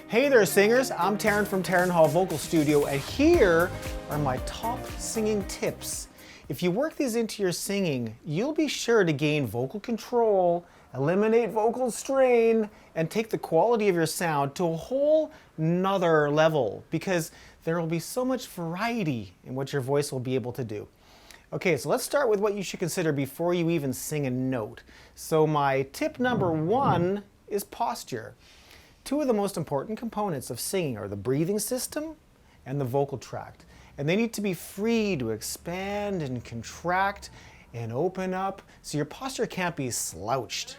Hey there singers, I'm Taron from Taron Hall Vocal Studio, and here are my top singing tips. If you work these into your singing, you'll be sure to gain vocal control, eliminate vocal strain, and take the quality of your sound to a whole nother level, because there will be so much variety in what your voice will be able to do. Okay, so let's start with what you should consider before you even sing a note. So my tip number one is posture. Two of the most important components of singing are the breathing system and the vocal tract. And they need to be free to expand and contract and open up, so your posture can't be slouched.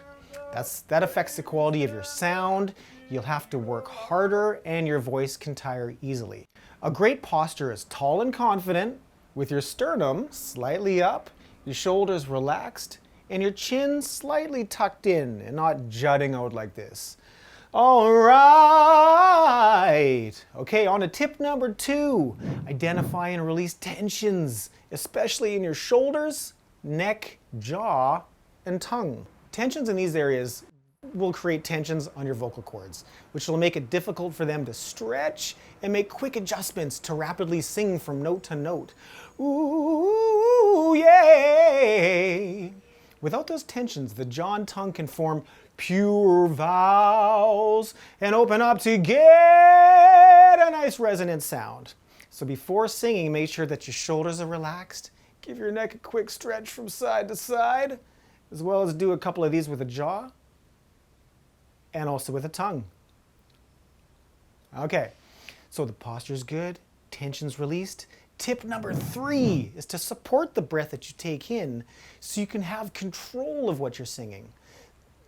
That affects the quality of your sound. You'll have to work harder and your voice can tire easily. A great posture is tall and confident, with your sternum slightly up, your shoulders relaxed, and your chin slightly tucked in and not jutting out like this. All right. Okay, on to tip number two. Identify and release tensions, especially in your shoulders, neck, jaw, and tongue. Tensions in these areas will create tensions on your vocal cords, which will make it difficult for them to stretch and make quick adjustments to rapidly sing from note to note. Ooh, yay! Without those tensions, the jaw and tongue can form pure vowels and open up to get a nice resonant sound. So before singing, make sure that your shoulders are relaxed. Give your neck a quick stretch from side to side, as well as do a couple of these with the jaw and also with the tongue. Okay, so the posture's good, tension's released. Tip number three is to support the breath that you take in so you can have control of what you're singing.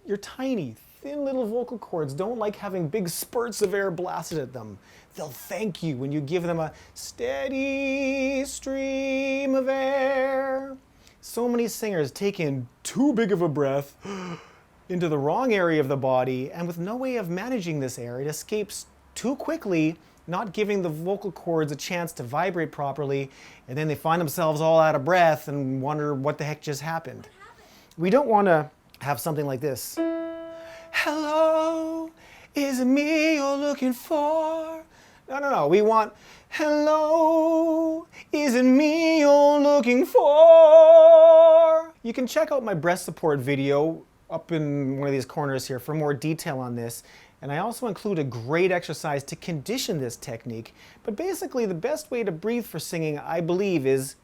Your tiny, thin little vocal cords don't like having big spurts of air blasted at them. They'll thank you when you give them a steady stream of air. So many singers take in too big of a breath into the wrong area of the body, and with no way of managing this air, it escapes too quickly, not giving the vocal cords a chance to vibrate properly, and then they find themselves all out of breath and wonder what the heck just happened. We don't want to have something like this. Hello, is it me you're looking for? No. We want, hello, is it me you're looking for? You can check out my breath support video up in one of these corners here for more detail on this. And I also include a great exercise to condition this technique. But basically, the best way to breathe for singing, I believe, is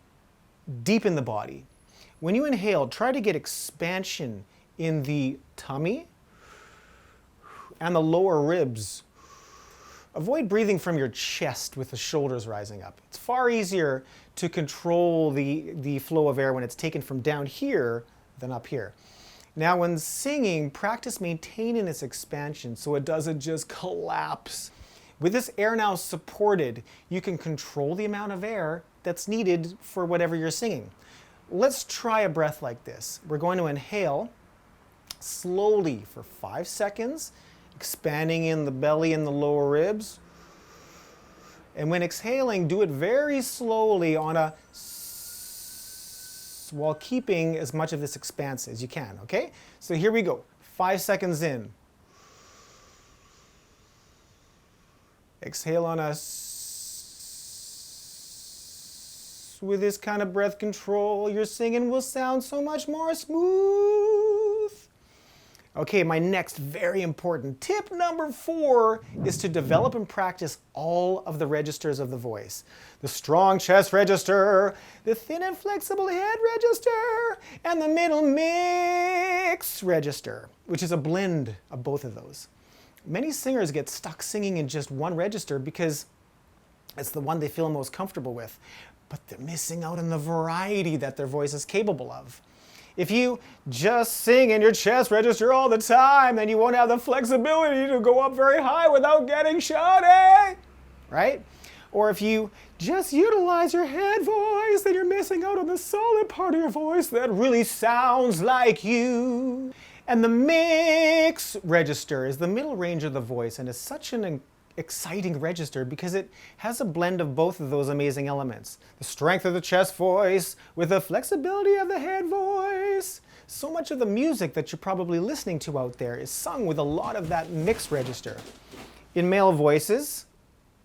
deep in the body. When you inhale, try to get expansion in the tummy and the lower ribs. Avoid breathing from your chest with the shoulders rising up. It's far easier to control the flow of air when it's taken from down here than up here. Now when singing, practice maintaining this expansion so it doesn't just collapse. With this air now supported, you can control the amount of air that's needed for whatever you're singing. Let's try a breath like this. We're going to inhale slowly for 5 seconds, expanding in the belly and the lower ribs. And when exhaling, do it very slowly on a while keeping as much of this expanse as you can, okay? So here we go. 5 seconds in. Exhale on with this kind of breath control, your singing will sound so much more smooth. Okay, my next very important tip number 4 is to develop and practice all of the registers of the voice. The strong chest register, the thin and flexible head register, and the middle mix register, which is a blend of both of those. Many singers get stuck singing in just one register because it's the one they feel most comfortable with, but they're missing out on the variety that their voice is capable of. If you just sing in your chest register all the time, then you won't have the flexibility to go up very high without getting shouty, right? Or if you just utilize your head voice, then you're missing out on the solid part of your voice that really sounds like you. And the mix register is the middle range of the voice and is such an exciting register because it has a blend of both of those amazing elements. The strength of the chest voice with the flexibility of the head voice. So much of the music that you're probably listening to out there is sung with a lot of that mix register. In male voices,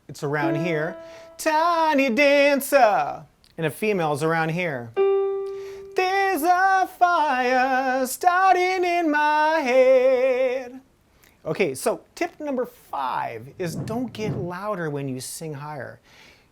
it's around here. Tiny dancer. And a female's around here. There's a fire starting in my head. Okay, so tip number 5 is don't get louder when you sing higher.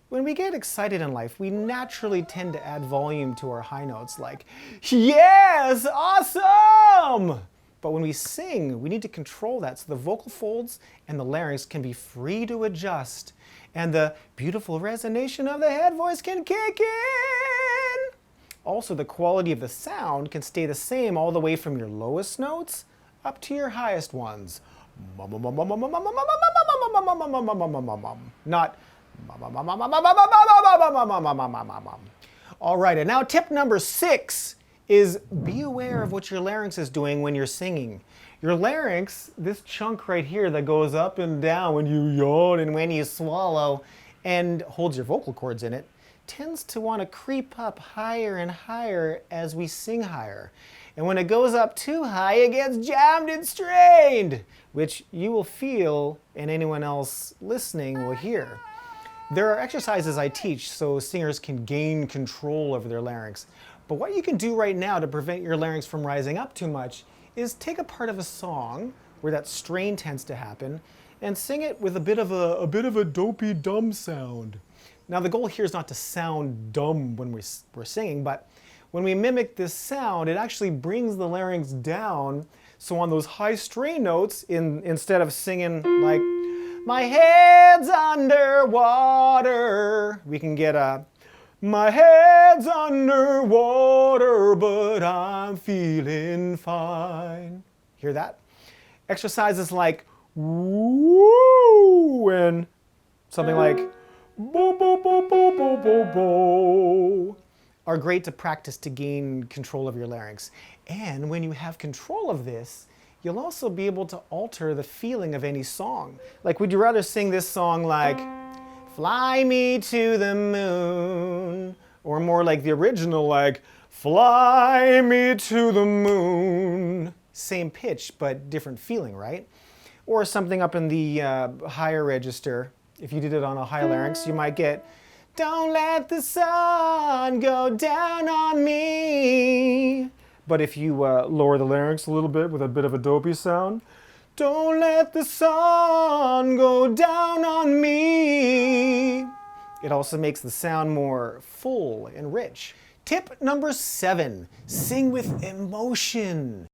When we get excited in life, we naturally tend to add volume to our high notes like, yes, awesome! But when we sing, we need to control that so the vocal folds and the larynx can be free to adjust and the beautiful resonation of the head voice can kick in. Also, the quality of the sound can stay the same all the way from your lowest notes up to your highest ones. Not all right, and now tip number 6 is be aware of what your larynx is doing when you're singing. Your larynx, this chunk right here that goes up and down when you yawn and when you swallow and holds your vocal cords in it, tends to want to creep up higher and higher as we sing higher. And when it goes up too high, it gets jammed and strained, which you will feel and anyone else listening will hear. There are exercises I teach so singers can gain control over their larynx. But what you can do right now to prevent your larynx from rising up too much is take a part of a song where that strain tends to happen and sing it with a bit of a dopey dumb sound. Now the goal here is not to sound dumb when we're singing, but when we mimic this sound, it actually brings the larynx down. So on those high strain notes, instead of singing like, my head's underwater, we can get a, my head's underwater, but I'm feeling fine. Hear that? Exercises like, woo, and something like, bo, bo, bo, bo, bo, bo, bo, are great to practice to gain control of your larynx. And when you have control of this, you'll also be able to alter the feeling of any song. Like, would you rather sing this song like, fly me to the moon, or more like the original, like, fly me to the moon? Same pitch, but different feeling, right? Or something up in the higher register. If you did it on a high larynx, you might get, don't let the sun go down on me. But if you lower the larynx a little bit with a bit of a dopey sound, don't let the sun go down on me. It also makes the sound more full and rich. Tip number 7, sing with emotion.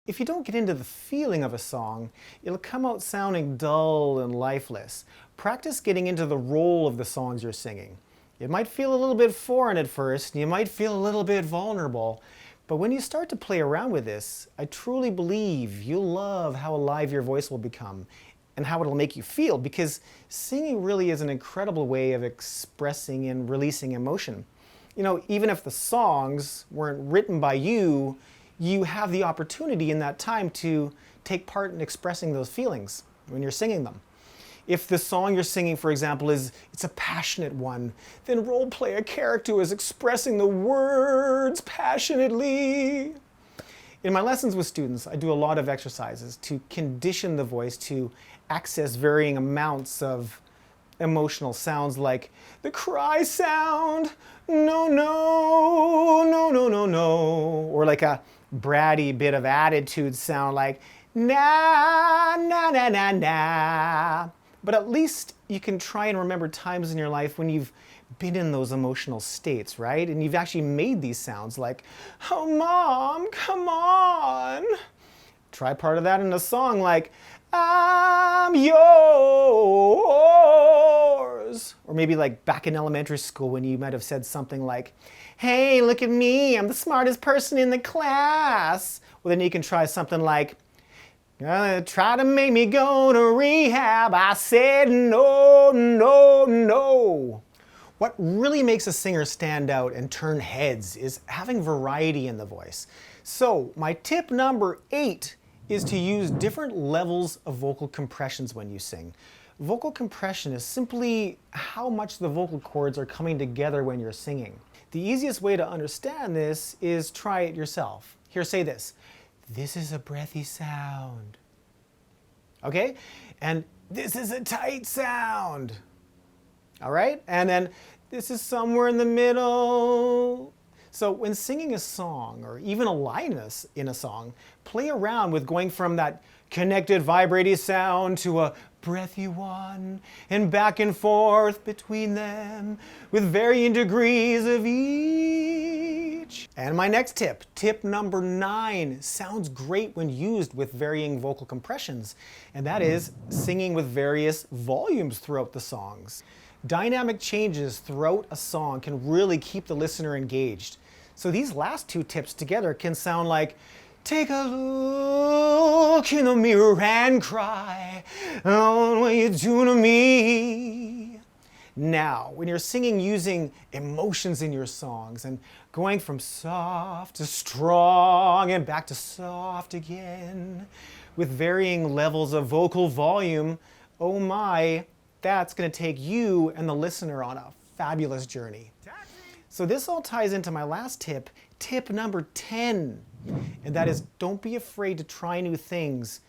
If you don't get into the feeling of a song, it'll come out sounding dull and lifeless. Practice getting into the role of the songs you're singing. It might feel a little bit foreign at first, and you might feel a little bit vulnerable, but when you start to play around with this, I truly believe you'll love how alive your voice will become and how it'll make you feel, because singing really is an incredible way of expressing and releasing emotion. You know, even if the songs weren't written by you, you have the opportunity in that time to take part in expressing those feelings when you're singing them. If the song you're singing, for example, it's a passionate one, then role play a character who is expressing the words passionately. In my lessons with students, I do a lot of exercises to condition the voice to access varying amounts of emotional sounds like the cry sound, no, no, no, no, no, no, or like a bratty bit of attitude sound like na, na, na, na, na. But at least you can try and remember times in your life when you've been in those emotional states, right? And you've actually made these sounds like, oh, Mom, come on. Try part of that in a song like, I'm yours. Or maybe like back in elementary school when you might have said something like, hey, look at me, I'm the smartest person in the class. Well, then you can try something like, try to make me go to rehab. I said no, no, no. What really makes a singer stand out and turn heads is having variety in the voice. So my tip number 8 is to use different levels of vocal compressions when you sing. Vocal compression is simply how much the vocal cords are coming together when you're singing. The easiest way to understand this is try it yourself. Here, say this. This is a breathy sound. Okay? And this is a tight sound. All right? And then this is somewhere in the middle. So when singing a song, or even a line in a song, play around with going from that connected vibrating sound to a breathy one, and back and forth between them with varying degrees of each. And my next tip, tip number 9, sounds great when used with varying vocal compressions, and that is singing with various volumes throughout the songs. Dynamic changes throughout a song can really keep the listener engaged. So these last 2 tips together can sound like, take a look in the mirror and cry, oh, what you do to me. Now, when you're singing using emotions in your songs and going from soft to strong and back to soft again, with varying levels of vocal volume, oh my, that's going to take you and the listener on a fabulous journey. So this all ties into my last tip, tip number 10. And that is, don't be afraid to try new things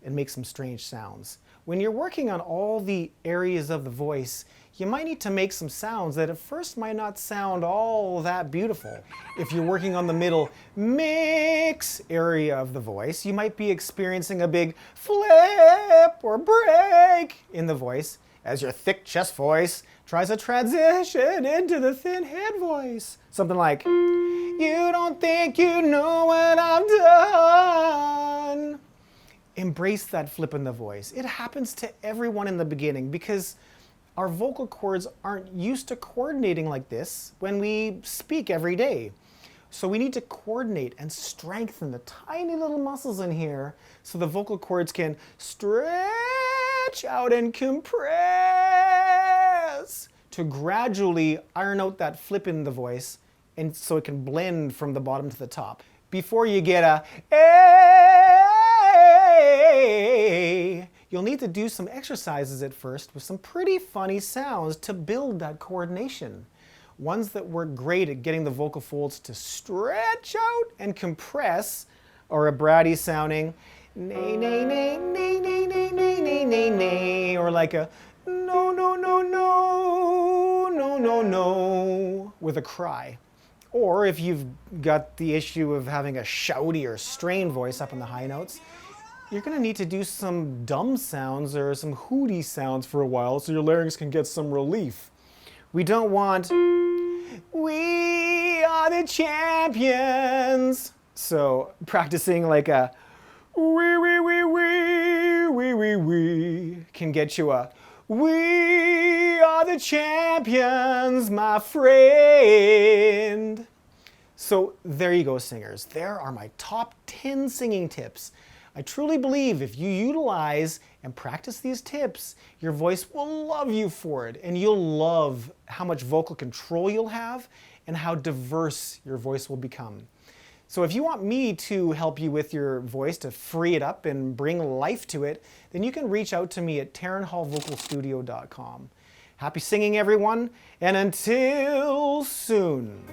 and make some strange sounds. When you're working on all the areas of the voice, you might need to make some sounds that at first might not sound all that beautiful. If you're working on the middle mix area of the voice, you might be experiencing a big flip or break in the voice as your thick chest voice tries to transition into the thin head voice. Something like, you don't think you know what I've done. Embrace that flip in the voice. It happens to everyone in the beginning because our vocal cords aren't used to coordinating like this when we speak every day. So we need to coordinate and strengthen the tiny little muscles in here so the vocal cords can stretch out and compress to gradually iron out that flip in the voice, and so it can blend from the bottom to the top. Before you get a A, you'll need to do some exercises at first with some pretty funny sounds to build that coordination. Ones that work great at getting the vocal folds to stretch out and compress, or a bratty sounding nay, nay, nay, nay, nay, nay, nay, nay, nay, nay, or like a no, no, no, no, no, no, no, with a cry. Or if you've got the issue of having a shouty or strained voice up in the high notes, you're going to need to do some dumb sounds or some hooty sounds for a while so your larynx can get some relief. We don't want, we are the champions. So practicing like a we can get you a we are the champions, my friend. So there you go, singers. There are my top 10 singing tips. I truly believe if you utilize and practice these tips, your voice will love you for it, and you'll love how much vocal control you'll have and how diverse your voice will become. So if you want me to help you with your voice to free it up and bring life to it, then you can reach out to me at taronhallvocalstudio.com. Happy singing, everyone, and until soon.